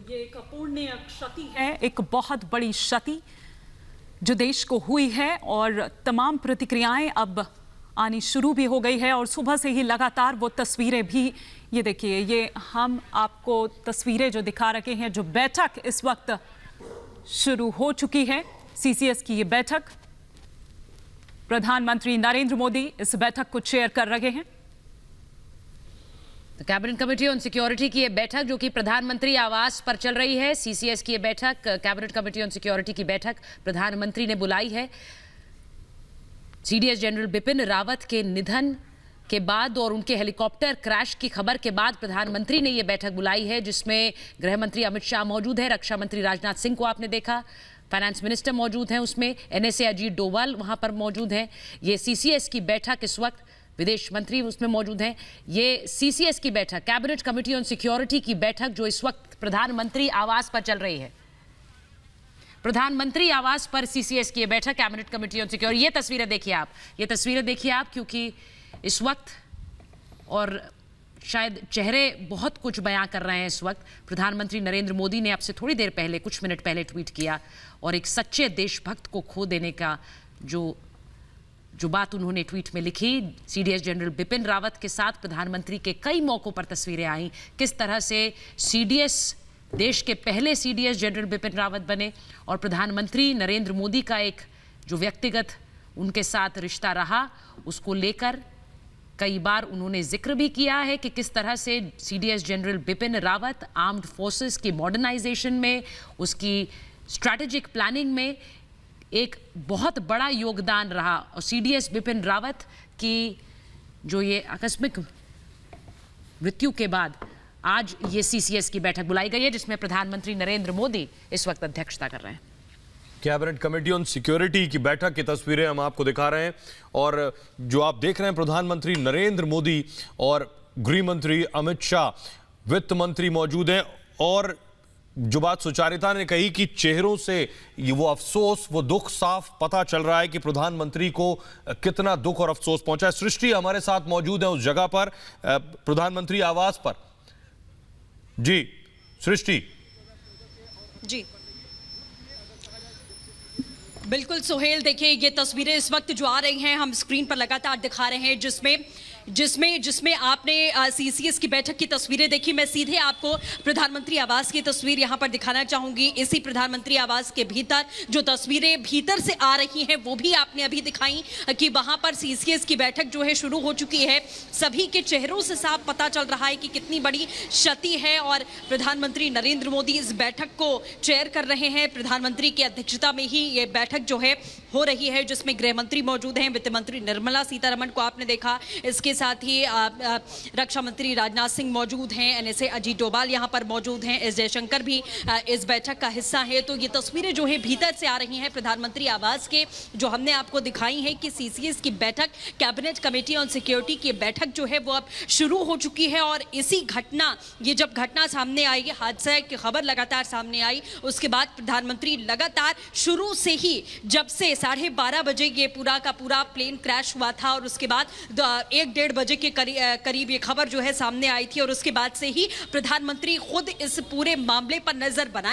ये एक अपूर्णीय क्षति है, एक बहुत बड़ी क्षति जो देश को हुई है और तमाम प्रतिक्रियाएं अब आनी शुरू भी हो गई है और सुबह से ही लगातार वो तस्वीरें भी, ये देखिए, ये हम आपको तस्वीरें जो दिखा रहे हैं, जो बैठक इस वक्त शुरू हो चुकी है, सीसीएस की ये बैठक, प्रधानमंत्री नरेंद्र मोदी इस बैठक को चेयर कर रहे हैं। कैबिनेट कमेटी ऑन सिक्योरिटी की ये बैठक जो कि प्रधानमंत्री आवास पर चल रही है, सीसीएस की ये बैठक, कैबिनेट कमेटी ऑन सिक्योरिटी की बैठक प्रधानमंत्री ने बुलाई है। सीडीएस जनरल बिपिन रावत के निधन के बाद और उनके हेलीकॉप्टर क्रैश की खबर के बाद प्रधानमंत्री ने ये बैठक बुलाई है, जिसमें गृह मंत्री अमित शाह मौजूद है, रक्षा मंत्री राजनाथ सिंह को आपने देखा, फाइनेंस मिनिस्टर मौजूद हैं, उसमें एनएसए अजीत डोभाल वहां पर मौजूद हैं। ये सीसीएस की बैठक इस वक्त, विदेश मंत्री उसमें मौजूद हैं। ये सीसीएस की बैठक, कैबिनेट कमेटी ऑन सिक्योरिटी की बैठक जो इस वक्त प्रधानमंत्री आवास पर चल रही है। प्रधानमंत्री आवास पर सीसीएस की बैठक, कैबिनेट कमेटी ऑन सिक्योरिटी। ये तस्वीरें देखिए आप, ये तस्वीरें देखिए आप, क्योंकि इस वक्त और शायद चेहरे बहुत कुछ बयां कर रहे हैं इस वक्त। प्रधानमंत्री नरेंद्र मोदी ने आपसे थोड़ी देर पहले, कुछ मिनट पहले ट्वीट किया और एक सच्चे देशभक्त को खो देने का जो बात उन्होंने ट्वीट में लिखी। सीडीएस जनरल बिपिन रावत के साथ प्रधानमंत्री के कई मौकों पर तस्वीरें आई, किस तरह से सीडीएस, देश के पहले सीडीएस जनरल बिपिन रावत बने और प्रधानमंत्री नरेंद्र मोदी का एक जो व्यक्तिगत उनके साथ रिश्ता रहा, उसको लेकर कई बार उन्होंने जिक्र भी किया है कि किस तरह से CDS general Bipin Rawat armed forces की मॉडर्नाइजेशन में, उसकी स्ट्रैटेजिक प्लानिंग में एक बहुत बड़ा योगदान रहा। और सीडीएस बिपिन रावत की जो ये आकस्मिक मृत्यु के बाद आज ये सीसीएस की बैठक बुलाई गई है, जिसमें प्रधानमंत्री नरेंद्र मोदी इस वक्त अध्यक्षता कर रहे हैं। कैबिनेट कमेटी ऑन सिक्योरिटी की बैठक की तस्वीरें हम आपको दिखा रहे हैं और जो आप देख रहे हैं, प्रधानमंत्री नरेंद्र मोदी और गृह मंत्री अमित शाह, वित्त मंत्री मौजूद हैं। और जो बात सुचारिता ने कही कि चेहरों से वो अफसोस, वो दुख साफ पता चल रहा है कि प्रधानमंत्री को कितना दुख और अफसोस पहुंचा है। सृष्टि हमारे साथ मौजूद है उस जगह पर, प्रधानमंत्री आवास पर। जी सृष्टि। जी बिल्कुल सोहेल, देखिए ये तस्वीरें इस वक्त जो आ रही हैं हम स्क्रीन पर लगातार दिखा रहे हैं, जिसमें आपने सीसीएस की बैठक की तस्वीरें देखी। मैं सीधे आपको प्रधानमंत्री आवास की तस्वीर यहां पर दिखाना चाहूंगी। इसी प्रधानमंत्री आवास के भीतर जो तस्वीरें भीतर से आ रही हैं वो भी आपने अभी दिखाई कि वहां पर सीसीएस की बैठक जो है शुरू हो चुकी है। सभी के चेहरों से साफ पता चल रहा है कि कितनी बड़ी क्षति है और प्रधानमंत्री नरेंद्र मोदी इस बैठक को चेयर कर रहे हैं। प्रधानमंत्री की अध्यक्षता में ही ये बैठक जो है हो रही है, जिसमें गृह मंत्री मौजूद हैं, वित्त मंत्री निर्मला सीतारमण को आपने देखा, इसके साथ ही रक्षा मंत्री राजनाथ सिंह मौजूद हैं, एनएसए अजीत डोभाल यहां पर मौजूद हैं, एस जयशंकर भी इस बैठक का हिस्सा है। तो ये तस्वीरें जो है भीतर से आ रही हैं प्रधानमंत्री आवास के, जो हमने आपको दिखाई है कि सीसीएस की बैठक, कैबिनेट कमेटी ऑन सिक्योरिटी की बैठक जो है वो अब शुरू हो चुकी है। और इसी घटना, ये जब घटना सामने आई, हादसा की खबर लगातार सामने आई, उसके बाद प्रधानमंत्री लगातार शुरू से ही, जब से 12:30 बजे ये पूरा का पूरा प्लेन क्रैश हुआ था और उसके बाद 1-1:30 बजे के करीब ये खबर जो है सामने आई थी और उसके बाद से ही प्रधानमंत्री खुद इस पूरे मामले पर नजर बनाए